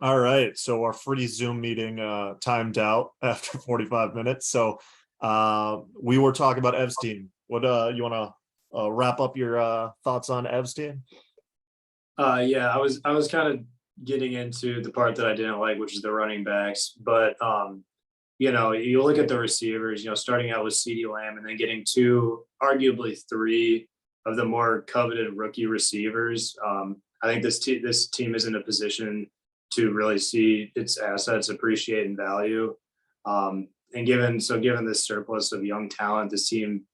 All right. So our free Zoom meeting timed out after 45 minutes. So we were talking about Ev's team. What you want to wrap up your thoughts on Ev's team? Yeah, I was kind of getting into the part that I didn't like, which is the running backs. But you look at the receivers, starting out with CeeDee Lamb and then getting two, arguably three of the more coveted rookie receivers. I think this team is in a position to really see its assets appreciate in value. And given this surplus of young talent, this team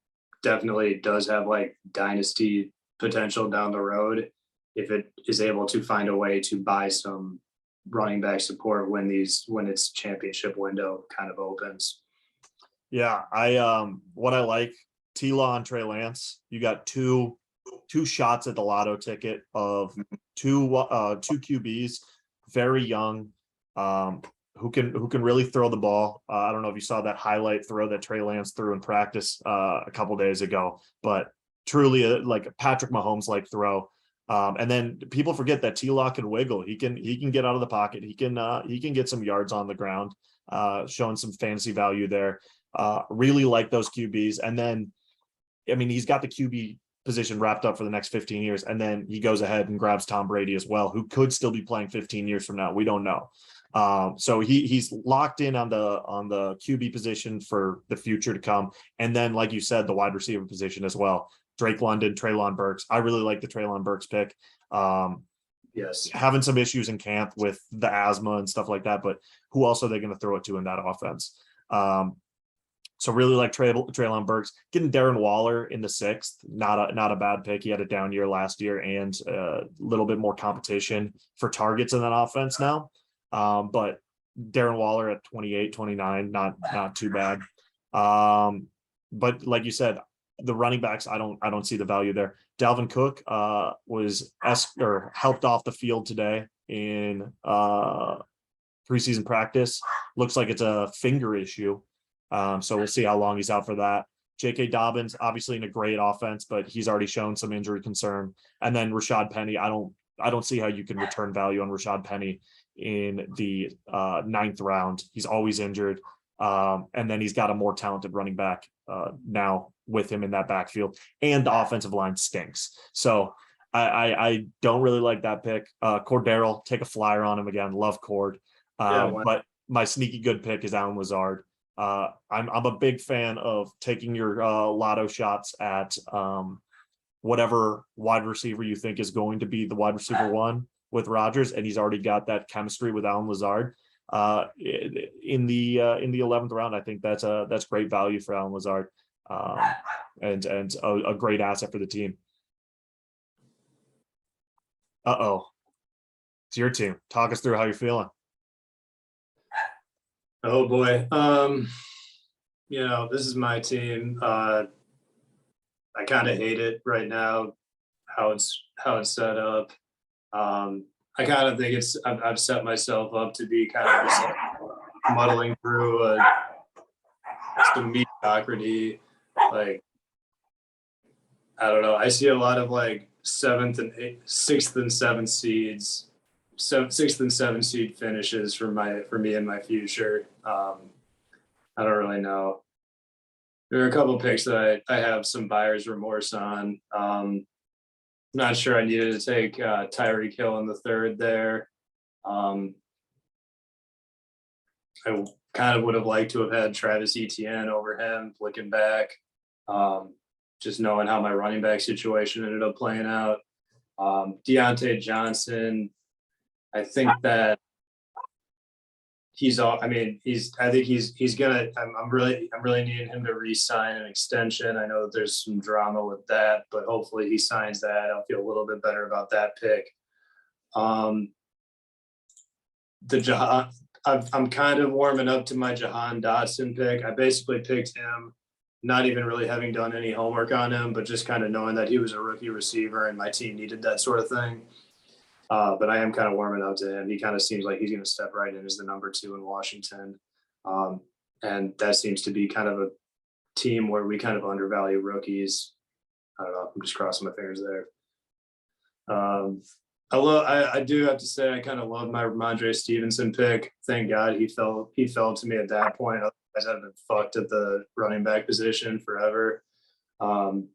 definitely does have like dynasty potential down the road if it is able to find a way to buy some running back support when its championship window kind of opens. Yeah, I what I like, T-Law and Trey Lance. You got two shots at the lotto ticket of two QBs, very young, who can really throw the ball. I don't know if you saw that highlight throw that Trey Lance threw in practice a couple days ago, but truly like a Patrick Mahomes like throw. And then people forget that T-Law can wiggle. He can get out of the pocket. He can get some yards on the ground, showing some fantasy value there. Really like those QBs. And then, I mean, he's got the QB position wrapped up for the next 15 years. And then he goes ahead and grabs Tom Brady as well, who could still be playing 15 years from now. We don't know. So he's locked in on the QB position for the future to come. And then, like you said, the wide receiver position as well. Drake London, Treylon Burks. I really like the Treylon Burks pick. Yes. Having some issues in camp with the asthma and stuff like that, but who else are they going to throw it to in that offense? So really like Treylon Burks. Getting Darren Waller in the 6th, not a bad pick. He had a down year last year and a little bit more competition for targets in that offense now. But Darren Waller at 28, 29, not too bad. But like you said, the running backs, I don't see the value there. Dalvin Cook was helped off the field today in preseason practice. Looks like it's a finger issue. So we'll see how long he's out for that. J.K. Dobbins, obviously in a great offense, but he's already shown some injury concern. And then Rashad Penny, I don't see how you can return value on Rashad Penny in the 9th round. He's always injured. And then he's got a more talented running back now with him in that backfield, and the offensive line stinks. So I don't really like that pick. Cordero, take a flyer on him again. Love Cord. But my sneaky good pick is Allen Lazard. I'm a big fan of taking your lotto shots at whatever wide receiver you think is going to be the wide receiver one with Rodgers, and he's already got that chemistry with Allen Lazard. In the 11th round, I think that's great value for Allen Lazard, and a great asset for the team. It's your team. Talk us through how you're feeling. Oh boy. This is my team. I kind of hate it right now, how it's set up. I kind of think I've set myself up to be kind of just muddling through some mediocrity. Like, I don't know. I see a lot of like 6th and 7th seeds, 6th and 7th seed finishes for me in my future. I don't really know. There are a couple of picks that I have some buyer's remorse on. Not sure I needed to take Tyreek Hill in the 3rd there. I kind of would have liked to have had Travis Etienne over him, looking back. Just knowing how my running back situation ended up playing out. Deontay Johnson, I think that I'm really needing him to re-sign an extension. I know that there's some drama with that, but hopefully he signs that. I'll feel a little bit better about that pick. I'm kind of warming up to my Jahan Dotson pick. I basically picked him, not even really having done any homework on him, but just kind of knowing that he was a rookie receiver and my team needed that sort of thing. But I am kind of warming up to him. He kind of seems like he's going to step right in as the number 2 in Washington. And that seems to be kind of a team where we kind of undervalue rookies. I don't know. I'm just crossing my fingers there. I do have to say I kind of love my Ramondre Stevenson pick. Thank God he fell to me at that point. Otherwise, I've been fucked at the running back position forever. Um,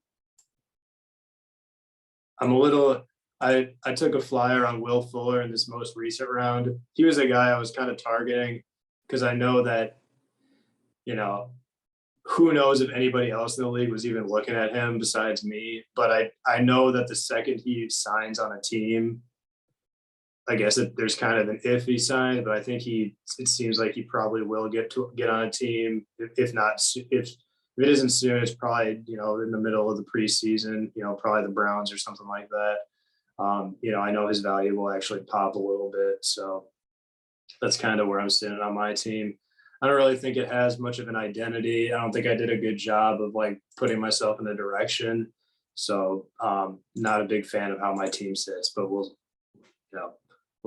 I'm a little. I took a flyer on Will Fuller in this most recent round. He was a guy I was kind of targeting because I know that, you know, who knows if anybody else in the league was even looking at him besides me. But I know that the second he signs on a team, I guess there's kind of an if he signs, but I think it seems like he probably will get on a team. If not, if it isn't soon, it's probably, you know, in the middle of the preseason, you know, probably the Browns or something like that. You know, I know his value will actually pop a little bit. So that's kind of where I'm sitting on my team. I don't really think it has much of an identity. I don't think I did a good job of like putting myself in a direction. So not a big fan of how my team sits, but we'll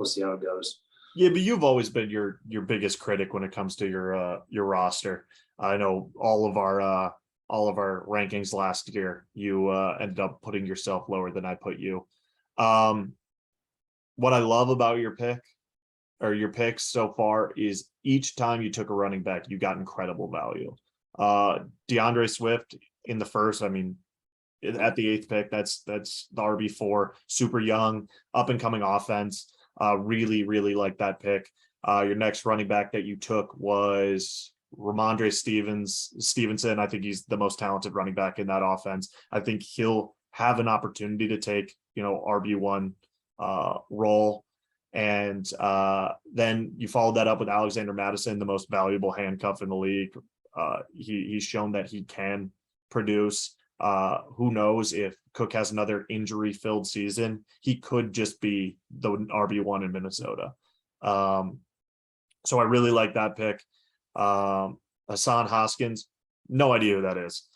see how it goes. Yeah, but you've always been your biggest critic when it comes to your roster. I know all of our rankings last year, you ended up putting yourself lower than I put you. What I love about your picks so far is each time you took a running back, you got incredible value. DeAndre Swift in the first, I mean, at the 8th pick, that's the RB4, super young, up and coming offense. Really, really like that pick. Your next running back that you took was Ramondre Stevenson. I think he's the most talented running back in that offense. I think he'll have an opportunity to take, you know, RB1 role. And then you followed that up with Alexander Madison, the most valuable handcuff in the league. He's shown that he can produce. Who knows if Cook has another injury-filled season, he could just be the RB1 in Minnesota. So I really like that pick. Hassan Hoskins, no idea who that is.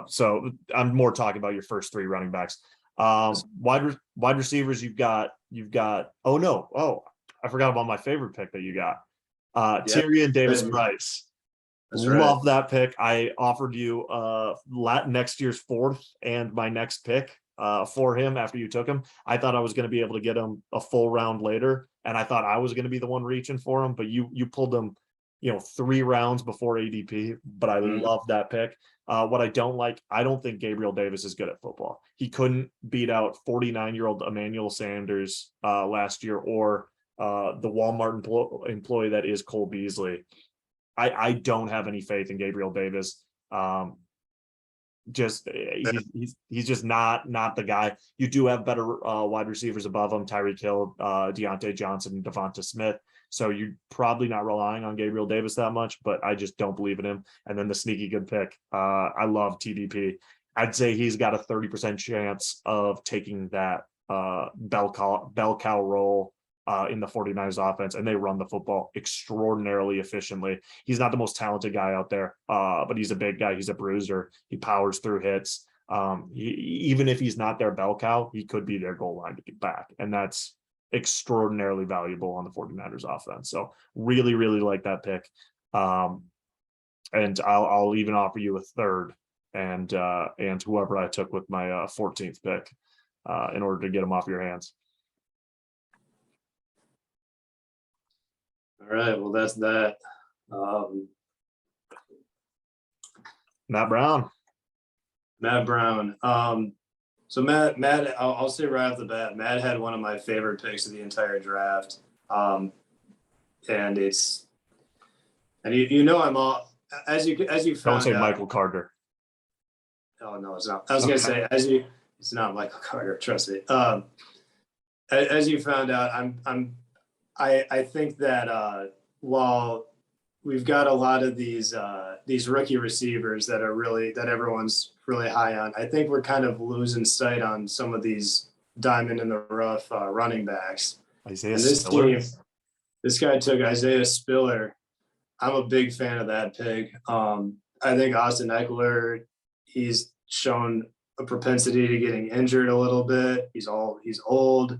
So I'm more talking about your first 3 running backs. Wide receivers, you've got I forgot about my favorite pick that you got. Tyrion Davis-Price. Love that pick. I offered you next year's 4th and my next pick for him after you took him. I thought I was going to be able to get him a full round later, and I thought I was going to be the one reaching for him, but you pulled him, you know, 3 rounds before ADP. But I love that pick. What I don't like, I don't think Gabriel Davis is good at football. He couldn't beat out 49-year-old Emmanuel Sanders last year, or the Walmart employee that is Cole Beasley. I don't have any faith in Gabriel Davis. He's just not the guy. You do have better wide receivers above him: Tyreek Hill, Deontay Johnson, Devonta Smith. So you're probably not relying on Gabriel Davis that much, but I just don't believe in him. And then the sneaky good pick. I love TDP. I'd say he's got a 30% chance of taking that bell cow role in the 49ers offense, and they run the football extraordinarily efficiently. He's not the most talented guy out there, but he's a big guy. He's a bruiser. He powers through hits. Even if he's not their bell cow, he could be their goal line to get back. And that's extraordinarily valuable on the 49ers offense. So really, really like that pick. And I'll even offer you a 3rd and whoever I took with my 14th pick in order to get him off your hands. All right, well, that's that. Matt Brown. So Matt, I'll say right off the bat, Matt had one of my favorite picks of the entire draft. And you know, I'm all, as you found Don't say out, Michael Carter. Oh no, it's not. I was gonna say it's not Michael Carter. Trust me. As you found out, I think that while we've got a lot of these rookie receivers that everyone's really high on, I think we're kind of losing sight on some of these diamond in the rough running backs. Isaiah Spiller. This guy took Isaiah Spiller. I'm a big fan of that pick. I think Austin Eckler, he's shown a propensity to getting injured a little bit. He's old.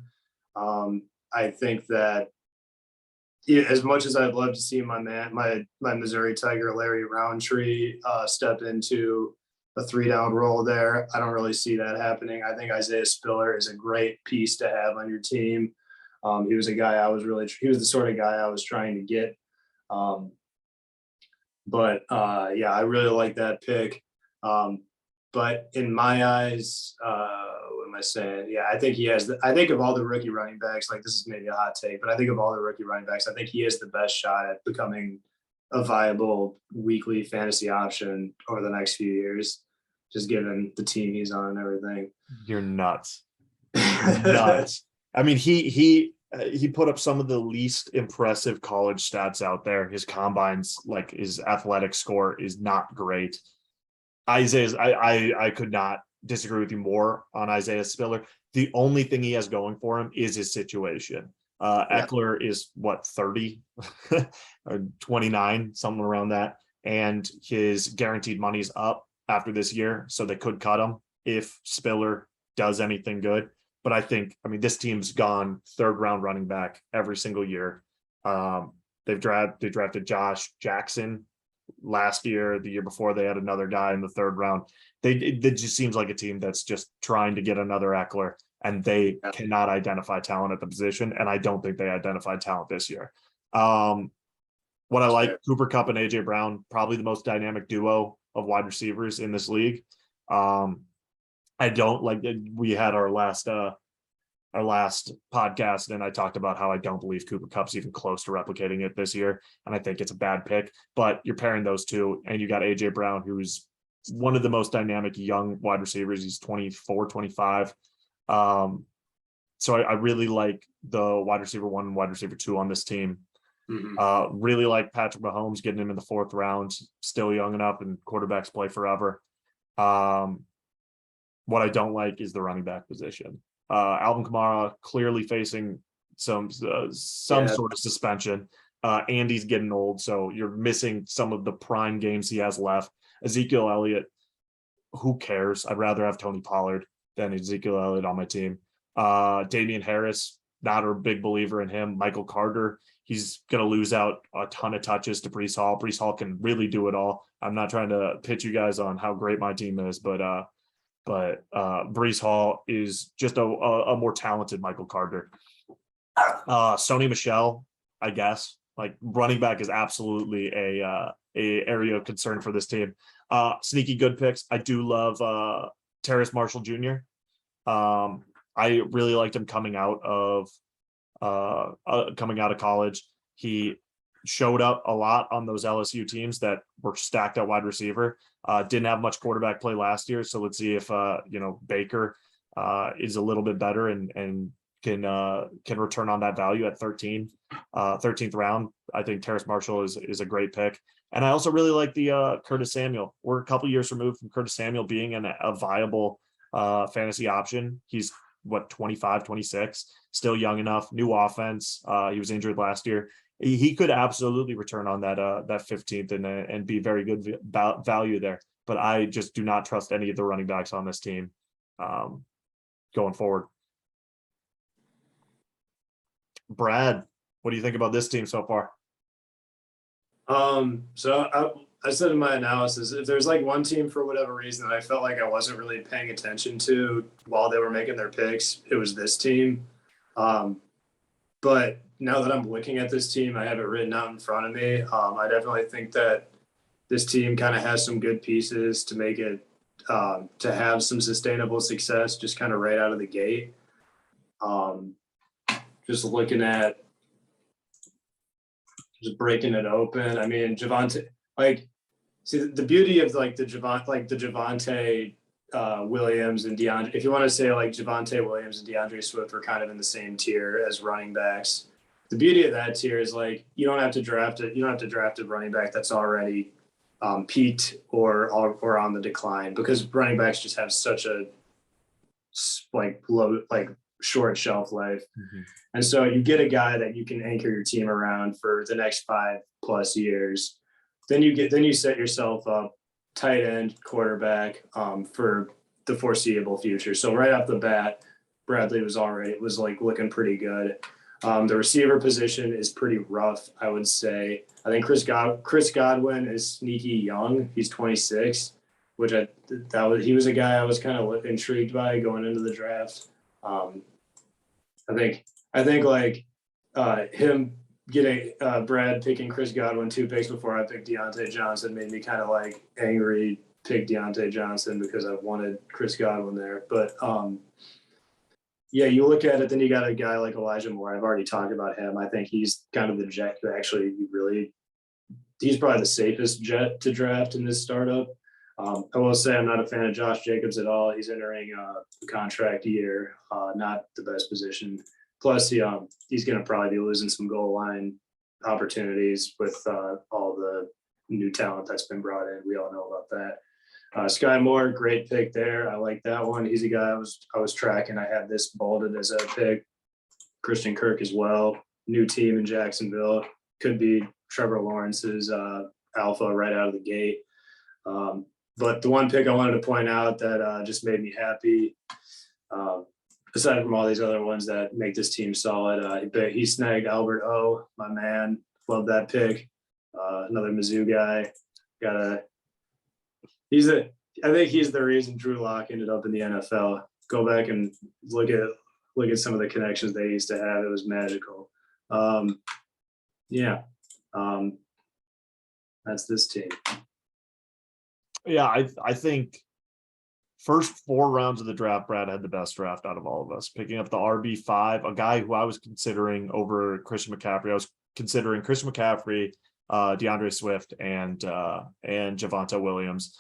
I think that as much as I'd love to see my Missouri Tiger Larry Roundtree step into a 3-down role there, I don't really see that happening. I think Isaiah Spiller is a great piece to have on your team. He was a guy he was the sort of guy I was trying to get. Yeah, I really like that pick. But in my eyes, what am I saying? Yeah, I think I think of all the rookie running backs, like this is maybe a hot take, but I think of all the rookie running backs, I think he has the best shot at becoming a viable weekly fantasy option over the next few years, just given the team he's on and everything. You're nuts. Nuts. I mean, he put up some of the least impressive college stats out there. His combines, like his athletic score, is not great. I could not disagree with you more on Isaiah Spiller. The only thing he has going for him is his situation. Eckler is what, 30 or 29, somewhere around that, and his guaranteed money's up after this year, so they could cut him if Spiller does anything good. But I mean, this team's gone third round running back every single year. They drafted Josh Jackson last year. The year before, they had another guy in the third round. It just seems like a team that's just trying to get another Eckler, and they cannot identify talent at the position. And I don't think they identified talent this year. What I like, Cooper Kupp and AJ Brown, probably the most dynamic duo of wide receivers in this league. I don't like it. We had our last podcast, and I talked about how I don't believe Cooper Kupp's even close to replicating it this year, and I think it's a bad pick. But you're pairing those two, and you got AJ Brown, who's one of the most dynamic young wide receivers. He's 24, 25. So I really like the wide receiver 1 and wide receiver 2 on this team. Really like Patrick Mahomes, getting him in the 4th round, still young enough, and quarterbacks play forever. What I don't like is the running back position. Alvin Kamara clearly facing some sort of suspension. Andy's getting old, so you're missing some of the prime games he has left. Ezekiel Elliott, who cares? I'd rather have Tony Pollard than Ezekiel Elliott on my team. Damian Harris, not a big believer in him. Michael Carter, he's going to lose out a ton of touches to Breece Hall. Breece Hall can really do it all. I'm not trying to pitch you guys on how great my team is, but Breece Hall is just a more talented Michael Carter. Sony Michel, I guess, like running back is absolutely a area of concern for this team. Sneaky good picks. I do love Terrace Marshall Jr. I really liked him coming out of college. He showed up a lot on those LSU teams that were stacked at wide receiver. Didn't have much quarterback play last year, so let's see if Baker is a little bit better and can return on that value at 13th round. I think Terrace Marshall is a great pick. And I also really like the Curtis Samuel. We're a couple years removed from Curtis Samuel being a viable fantasy option. He's 25, 26, still young enough, new offense. He was injured last year. He could absolutely return on that 15th and be very good value there. But I just do not trust any of the running backs on this team going forward. Brad, what do you think about this team so far? So I said in my analysis, if there's like one team for whatever reason that I felt like I wasn't really paying attention to while they were making their picks, it was this team. But now that I'm looking at this team, I have it written out in front of me. I definitely think that this team kind of has some good pieces to make it to have some sustainable success just kind of right out of the gate. Just looking at just breaking it open. I mean, Javonte, like, see the beauty of like the Javonte Williams and DeAndre. If you want to say like Javonte Williams and DeAndre Swift are kind of in the same tier as running backs. The beauty of that tier is like you don't have to draft a running back that's already peaked or on the decline, because running backs just have such a short shelf life. Mm-hmm. And so you get a guy that you can anchor your team around for the next 5+ years. Then you set yourself up tight end, quarterback for the foreseeable future. So right off the bat, Bradley was like looking pretty good. The receiver position is pretty rough, I would say. I think Chris Godwin is sneaky young. He's 26, which he was a guy I was kind of intrigued by going into the draft. I think I think like him getting Brad picking Chris Godwin 2 picks before I picked Deontay Johnson made me kind of like angry pick Deontay Johnson because I wanted Chris Godwin there. But yeah, you look at it, then you got a guy like Elijah Moore. I've already talked about him. I think he's kind of the jet that actually he's probably the safest jet to draft in this startup. I will say I'm not a fan of Josh Jacobs at all. He's entering a contract year, not the best position. Plus, he's going to probably be losing some goal line opportunities with all the new talent that's been brought in. We all know about that. Sky Moore, great pick there. I like that one. He's a guy I was tracking. I had this bolded as a pick. Christian Kirk as well. New team in Jacksonville. Could be Trevor Lawrence's alpha right out of the gate. But the one pick I wanted to point out that just made me happy, aside from all these other ones that make this team solid, he snagged Albert O, my man. Love that pick. Another Mizzou guy. I think he's the reason Drew Lock ended up in the NFL. Go back and look at some of the connections they used to have. It was magical. That's this team. Yeah, I think first 4 rounds of the draft, Brad had the best draft out of all of us, picking up the RB5, a guy who I was considering over Christian McCaffrey. I was considering Christian McCaffrey, DeAndre Swift, and Javonte Williams.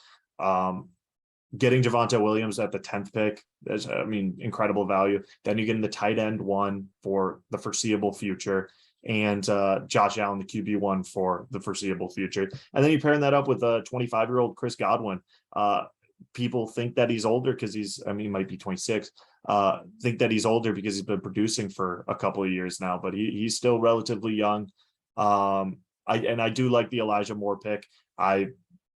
Getting Javonte Williams at the 10th pick is, incredible value. Then you get in the tight end 1 for the foreseeable future, and Josh Allen, the QB1 for the foreseeable future. And then you're pairing that up with a 25-year-old Chris Godwin. People think that he's older because he might be 26. Think that he's older because he's been producing for a couple of years now, but he's still relatively young. I do like the Elijah Moore pick. I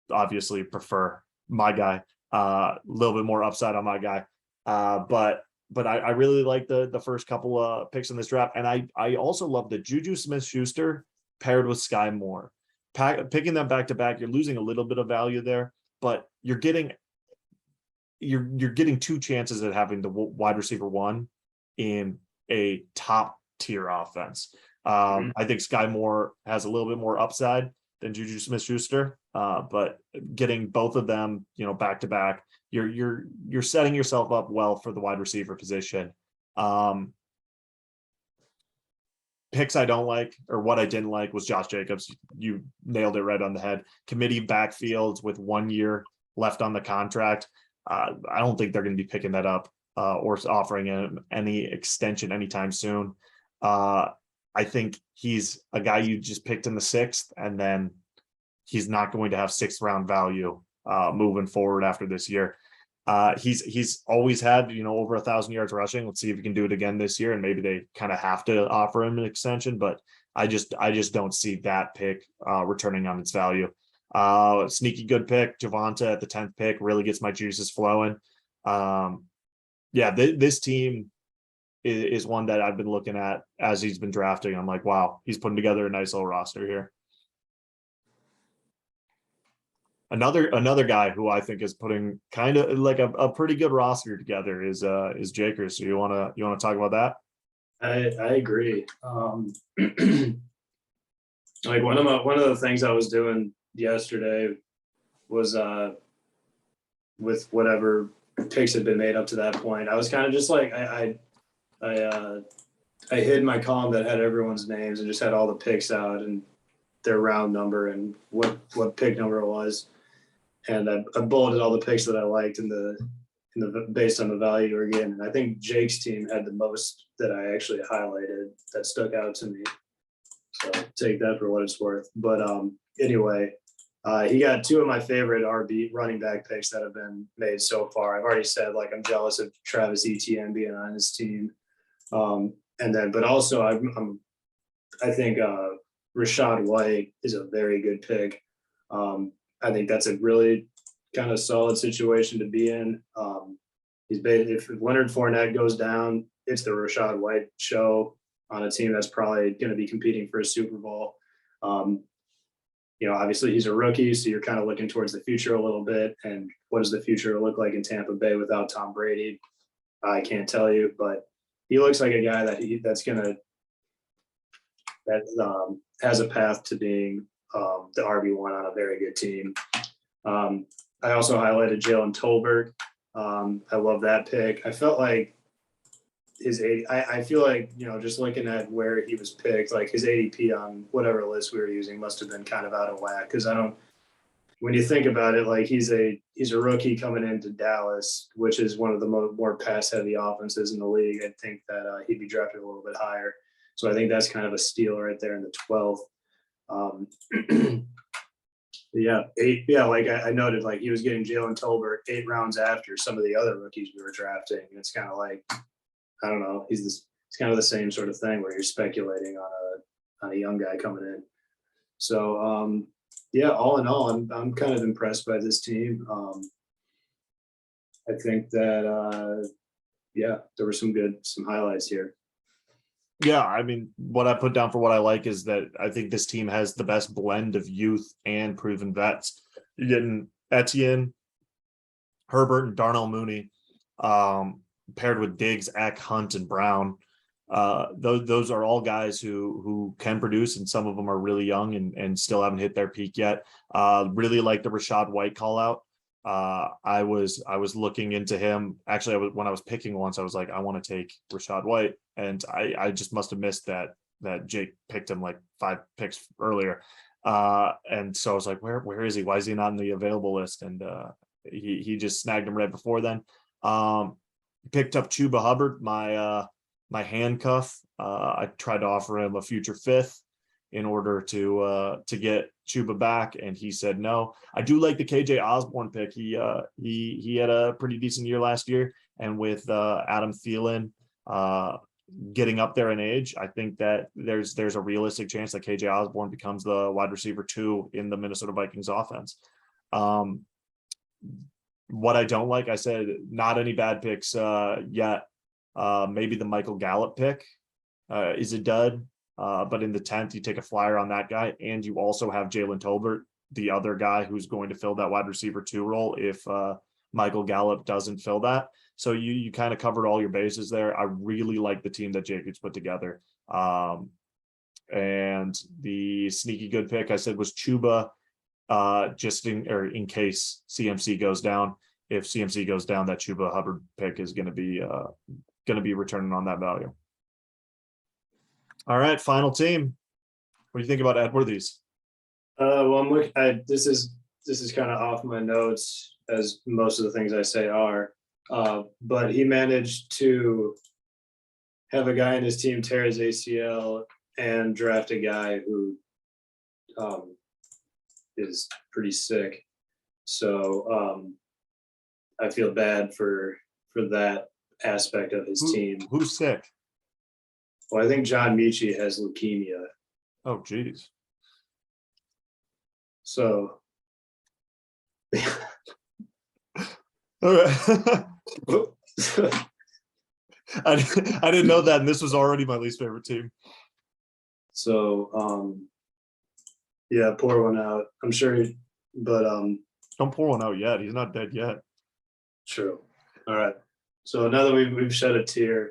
obviously prefer my guy. A little bit more upside on my guy. But I really like the first couple of picks in this draft. And I also love the Juju Smith-Schuster paired with Sky Moore. Picking them back to back, you're losing a little bit of value there, but you're getting 2 chances at having the wide receiver 1 in a top tier offense. I think Sky Moore has a little bit more upside than Juju Smith-Schuster, but getting both of them, back to back, you're setting yourself up well for the wide receiver position. Picks I don't like, or what I didn't like, was Josh Jacobs. You nailed it right on the head. Committee backfields with 1 year left on the contract. I don't think they're going to be picking that up or offering him any extension anytime soon. I think he's a guy you just picked in the 6th, and then he's not going to have 6th round value moving forward after this year. He's always had, over 1,000 yards rushing. Let's see if he can do it again this year. And maybe they kind of have to offer him an extension, but I just don't see that pick returning on its value. Sneaky good pick. Javonte at the 10th pick really gets my juices flowing. This team is one that I've been looking at as he's been drafting. I'm like, wow, he's putting together a nice little roster here. Another guy who I think is putting kind of like a pretty good roster together is Jakers. So you wanna talk about that? I agree. Like one of the things I was doing yesterday was with whatever picks had been made up to that point, I was kind of just like I hid my column that had everyone's names and just had all the picks out and their round number and what pick number it was. And I bulleted all the picks that I liked in the based on the value we're getting. And I think Jake's team had the most that I actually highlighted that stuck out to me. So take that for what it's worth. But anyway, he got 2 of my favorite RB running back picks that have been made so far. I've already said, like, I'm jealous of Travis Etienne being on his team. But also I think Rachaad White is a very good pick. I think that's a really kind of solid situation to be in. If Leonard Fournette goes down, it's the Rachaad White show on a team that's probably going to be competing for a Super Bowl. Obviously he's a rookie, so you're kind of looking towards the future a little bit. And what does the future look like in Tampa Bay without Tom Brady? I can't tell you, but he looks like a guy that has a path to being the RB1 on a very good team. I also highlighted Jalen Tolbert. I love that pick. I felt like his I feel like, just looking at where he was picked, like his ADP on whatever list we were using must have been kind of out of whack. Cause when you think about it, like he's a rookie coming into Dallas, which is one of the more pass heavy offenses in the league. I think that he'd be drafted a little bit higher. So I think that's kind of a steal right there in the 12th. Like I noted, like he was getting Jalen Tolbert 8 rounds after some of the other rookies we were drafting. And it's kind of like, I don't know, it's kind of the same sort of thing where you're speculating on a young guy coming in. So all in all, I'm kind of impressed by this team. I think that there were some highlights here. Yeah, I mean, what I put down for what I like is that I think this team has the best blend of youth and proven vets. You're getting Etienne, Herbert, and Darnell Mooney, paired with Diggs, Eck, Hunt, and Brown. Those are all guys who can produce, and some of them are really young and still haven't hit their peak yet. Really like the Rachaad White call out. I was looking into him. Actually, when I was picking once, I was like, I want to take Rachaad White, and I just must have missed that Jake picked him like 5 picks earlier. And so I was like, where is he? Why is he not on the available list? And he just snagged him right before then. Picked up Chuba Hubbard, my handcuff. I tried to offer him a future 5th in order to get Chuba back, and he said no. I do like the KJ Osborne pick. He had a pretty decent year last year, and with Adam Thielen getting up there in age, I think that there's a realistic chance that KJ Osborne becomes the wide receiver 2 in the Minnesota Vikings offense. What I don't like, I said, not any bad picks yet. Maybe the Michael Gallup pick is a dud. But in the 10th, you take a flyer on that guy, and you also have Jalen Tolbert, the other guy who's going to fill that wide receiver 2 role if Michael Gallup doesn't fill that. So you kind of covered all your bases there. I really like the team that Jacobs put together. And the sneaky good pick I said was Chuba, just in case CMC goes down. If CMC goes down, that Chuba Hubbard pick is going to be returning on that value. All right, final team. What do you think about Edworthy's? Well, I'm looking. This is kind of off my notes, as most of the things I say are. But he managed to have a guy in his team tear his ACL and draft a guy who is pretty sick. So I feel bad for that aspect of his team. Who's sick? Well, I think John Michie has leukemia. Oh, geez. So. All right. I didn't know that, and this was already my least favorite team. So, pour one out. I'm sure, but don't pour one out yet. He's not dead yet. True. All right. So now that we've shed a tear,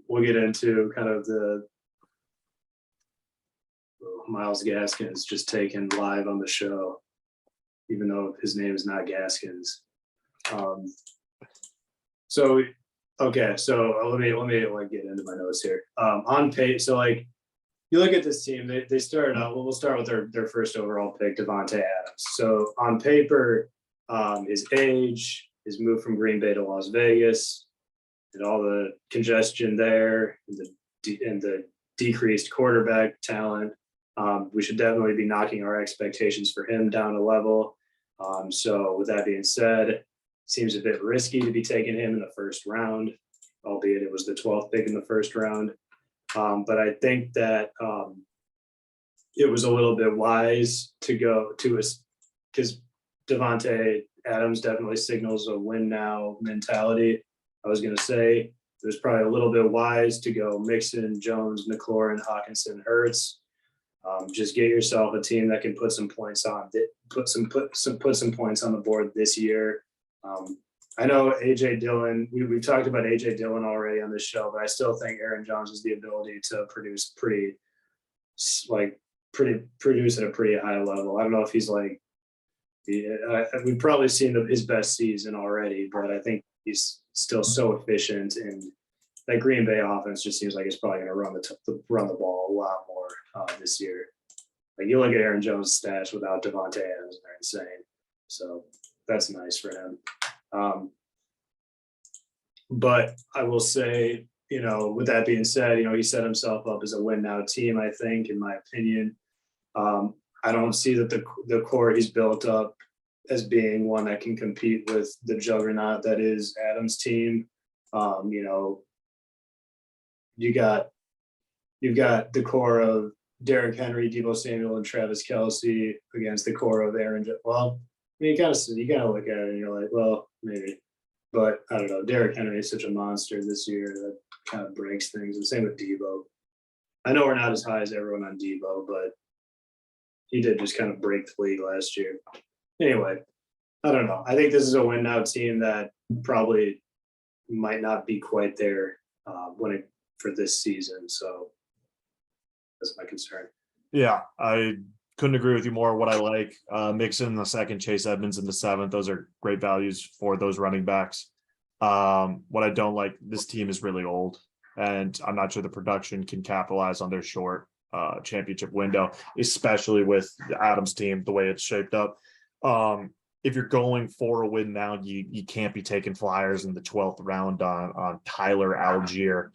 we'll get into kind of the Myles Gaskins just taken live on the show, even though his name is not Gaskins. So let me like get into my notes here. On page, so like you look at this team, they started out. We'll start with their first overall pick, Devontae Adams. So on paper, his age, his move from Green Bay to Las Vegas, and all the congestion there, and the decreased quarterback talent. We should definitely be knocking our expectations for him down a level. So with that being said, seems a bit risky to be taking him in the first round, albeit it was the 12th pick in the first round. But I think that it was a little bit wise to go to us because Devontae Adams definitely signals a win now mentality. I was going to say it was probably a little bit wise to go Mixon, Jones, McLaurin, Hawkinson, Hurts. Just get yourself a team that can put some points on, put some points on the board this year. I know AJ Dillon, we've talked about AJ Dillon already on this show, but I still think Aaron Jones has the ability to produce produce at a pretty high level. I don't know if he's like, we've probably seen his best season already, but I think he's still so efficient, and that Green Bay offense just seems like it's probably going to run the ball a lot more this year. Like you look at Aaron Jones' stats without Devontae Adams, they're insane. So that's nice for him. But I will say, with that being said, he set himself up as a win now team, I think, in my opinion. I don't see that the core he's built up as being one that can compete with the juggernaut that is Adams' team. You've got the core of Derrick Henry, Deebo Samuel, and Travis Kelce against the core of Aaron. Well, I mean, you gotta look at it and you're like, well, maybe. But I don't know. Derrick Henry is such a monster this year that kind of breaks things. And same with Deebo. I know we're not as high as everyone on Deebo, but he did just kind of break the league last year. Anyway, I don't know. I think this is a win now team that probably might not be quite there for this season. So that's my concern. Yeah, I couldn't agree with you more. What I like, Mixon in the second, Chase Edmonds in the seventh. Those are great values for those running backs. What I don't like, this team is really old, and I'm not sure the production can capitalize on their short championship window, especially with the Adams team, the way it's shaped up. If you're going for a win now, you can't be taking flyers in the 12th round on Tyler Algier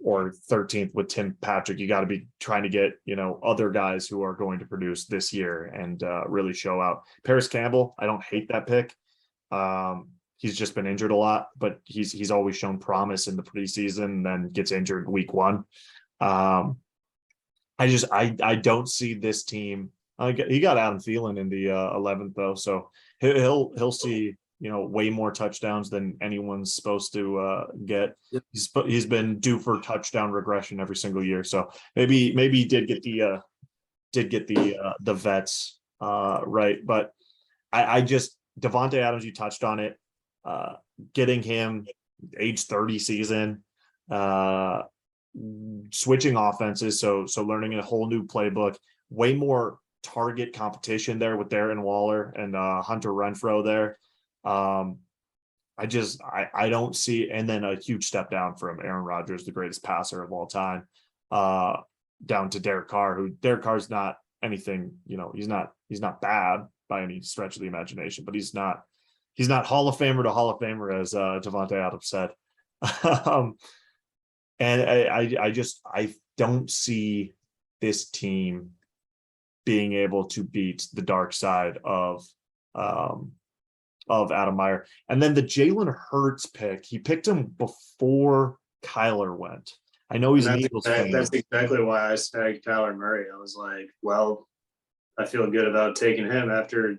or 13th with Tim Patrick. You got to be trying to get, other guys who are going to produce this year and really show out. Paris Campbell, I don't hate that pick. He's just been injured a lot, but he's always shown promise in the preseason and then gets injured week one. I don't see this team. He got Adam Thielen in the 11th though, so he'll see way more touchdowns than anyone's supposed to get. Yep. He's been due for touchdown regression every single year, so maybe he did get the vets right, but I just Devontae Adams, you touched on it, getting him age 30 season, switching offenses, so learning a whole new playbook, way more target competition there with Darren Waller and Hunter Renfrow there. I don't see, and then a huge step down from Aaron Rodgers, the greatest passer of all time, down to Derek Carr, who Derek Carr's not anything, he's not bad by any stretch of the imagination, but he's not Hall of Famer to Hall of Famer, as Devontae Adams said. And I don't see this team being able to beat the dark side of Adam Meyer. And then the Jalen Hurts pick, he picked him before Kyler went. I know he's an Eagles fan. That's exactly why I snagged Kyler Murray. I was like, well, I feel good about taking him after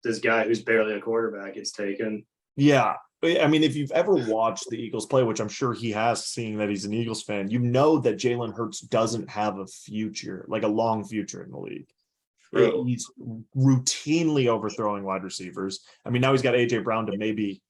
this guy who's barely a quarterback gets taken. Yeah. I mean, if you've ever watched the Eagles play, which I'm sure he has, seeing that he's an Eagles fan, you know that Jalen Hurts doesn't have a future, like a long future in the league. True. He's routinely overthrowing wide receivers. I mean, now he's got AJ Brown to maybe,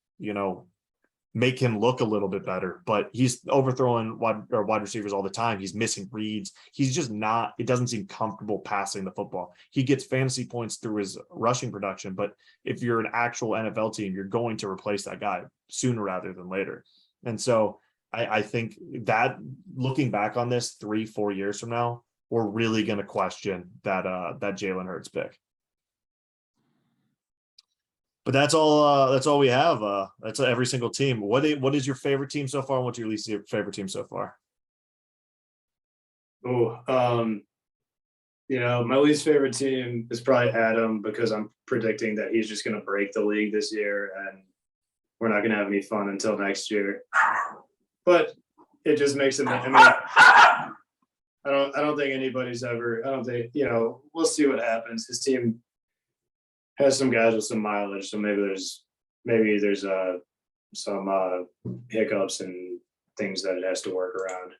make him look a little bit better, but he's overthrowing wide receivers all the time. He's missing reads. He's just not, it doesn't seem comfortable passing the football. He gets fantasy points through his rushing production, but if you're an actual NFL team, you're going to replace that guy sooner rather than later. And so I think that looking back on this 3-4 years from now, we're really going to question that Jalen Hurts pick. But that's all we have. That's every single team. What is your favorite team so far, and what's your least favorite team so far? My least favorite team is probably Adam, because I'm predicting that he's just going to break the league this year, and we're not going to have any fun until next year. But it just makes it. I mean, I don't think anybody's ever. I don't think we'll see what happens. His team has some guys with some mileage, so maybe there's some hiccups and things that it has to work around.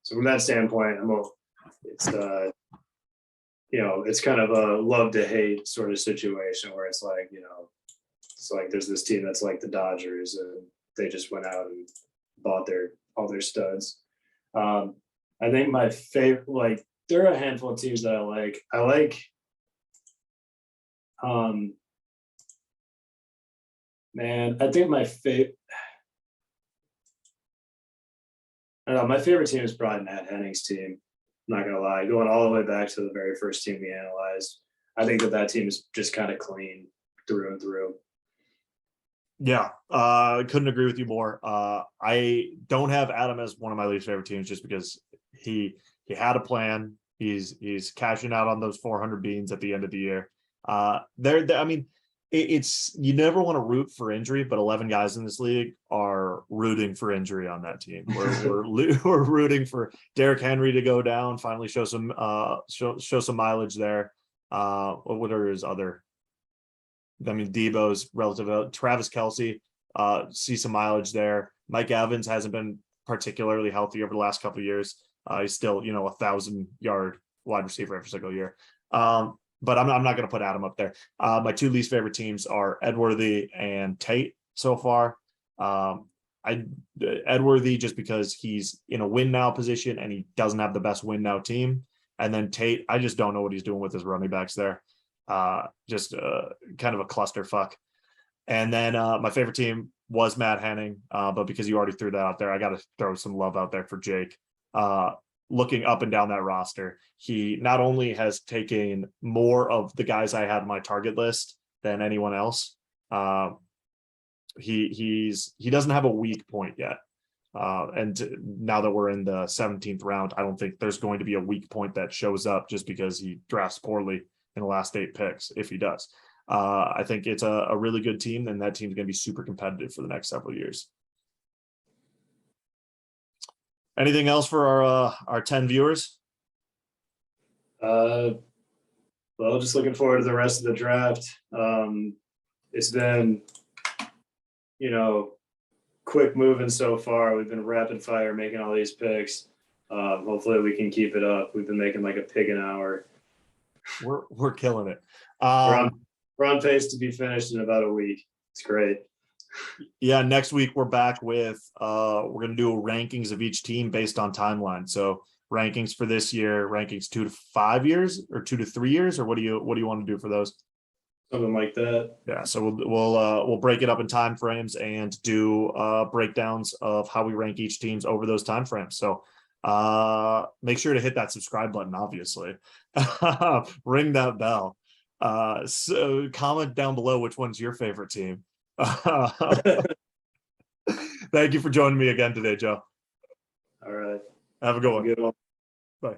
So from that standpoint, it's kind of a love to hate sort of situation where it's like, So like there's this team that's like the Dodgers, and they just went out and bought all their studs. I think my favorite, like there are a handful of teams that I like. Man, I think my favorite. I don't know, my favorite team is probably Matt Henning's team. I'm not gonna lie, going all the way back to the very first team we analyzed. I think that team is just kind of clean through and through. Yeah, couldn't agree with you more. I don't have Adam as one of my least favorite teams just because he had a plan. He's cashing out on those 400 beans at the end of the year. I mean, it's you never want to root for injury, but 11 guys in this league are rooting for injury on that team. We're rooting for Derrick Henry to go down, finally show some mileage there. What are his other? I mean, Debo's relative. Travis Kelce, see some mileage there. Mike Evans hasn't been particularly healthy over the last couple of years. He's still, 1,000-yard wide receiver every single year. But I'm not going to put Adam up there. My two least favorite teams are Edworthy and Tate so far. Edworthy just because he's in a win now position and he doesn't have the best win now team. And then Tate, I just don't know what he's doing with his running backs there. Just kind of a clusterfuck. And then my favorite team was Matt Henning, but because you already threw that out there, I got to throw some love out there for Jake. Looking up and down that roster, he not only has taken more of the guys I had on my target list than anyone else. He doesn't have a weak point yet. And now that we're in the 17th round, I don't think there's going to be a weak point that shows up just because he drafts poorly in the last 8 picks, if he does. I think it's a really good team, and that team's going to be super competitive for the next several years. Anything else for our 10 viewers? Well, just looking forward to the rest of the draft. It's been, quick moving so far. We've been rapid fire making all these picks. Hopefully we can keep it up. We've been making like a pig an hour. We're killing it. We're on pace to be finished in about a week. It's great. Yeah, next week we're back with we're gonna do rankings of each team based on timeline. So rankings for this year, rankings 2 to 5 years or 2 to 3 years, or what do you want to do for those? Something like that. Yeah, so we'll break it up in time frames and do breakdowns of how we rank each teams over those time frames. So make sure to hit that subscribe button, obviously. Ring that bell. So comment down below which one's your favorite team. Thank you for joining me again today, Joe. All right. Have a good one. Good one. Bye.